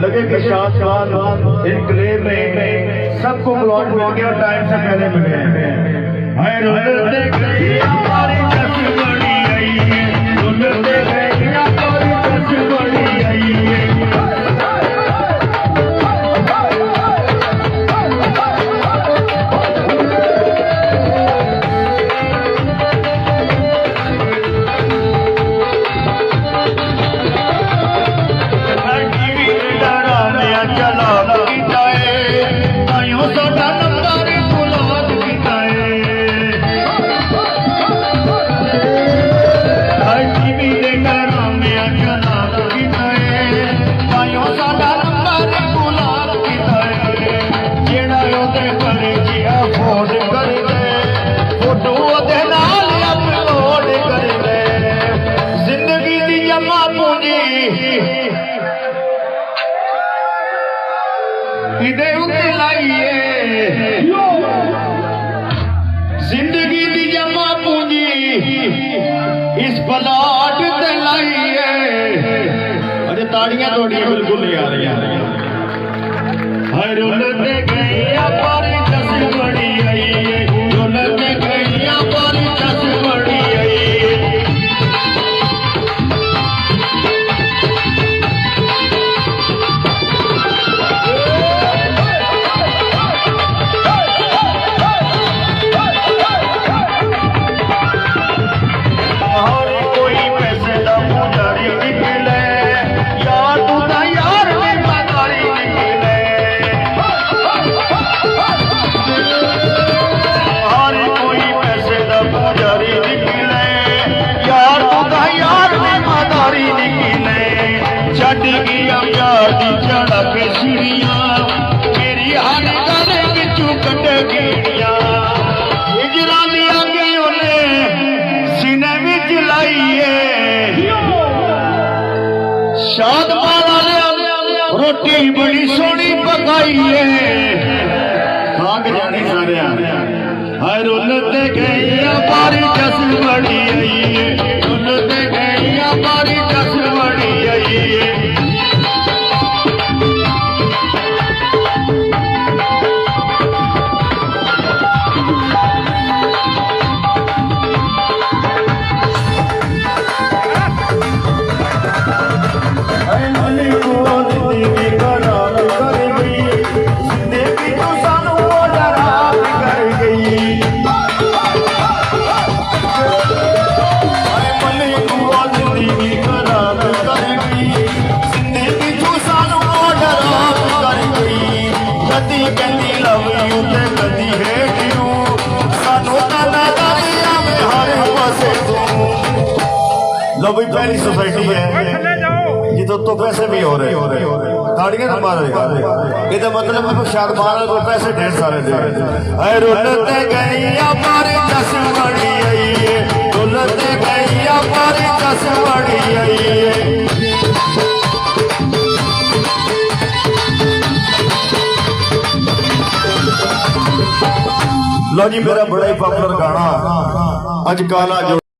लगे कि शाहजहां इनकलाब में सबको प्लॉट मिल गया और टाइम से पहले मिले हैं। हाय रुलते गई हमारी जस बड़ी आई है, रुलते गई हमारी जस बड़ी आई है। जिंदगी दी जमा पूंजी इस प्लाट ते लाइए। अरे ताड़ियां थोड़ियां बिल्कुल नहीं आ रही। हर रुलते गई हमारी जस बड़ी आई है, रुलते गई हमारी जस बड़ी आई है। रोटी बड़ी सोनी पकाई है, खाग जाने सारे। हर रुलते गई हमारी जस बड़ी आई है, रुलते गई हमारी जस बड़ी आई है। लो भाई पहली सोसाइटी है जितो तो पैसे भी हो रहे, ताड़ियां तो मार रहे। ये मतलब शाहजहां को पैसे ढेर सारे दे। रुलते गई हमारी जस बड़ी आई है, रुलते गई हमारी जस बड़ी आई है। लो जी मेरा बड़ा ही पॉपुलर गाना अज काला जो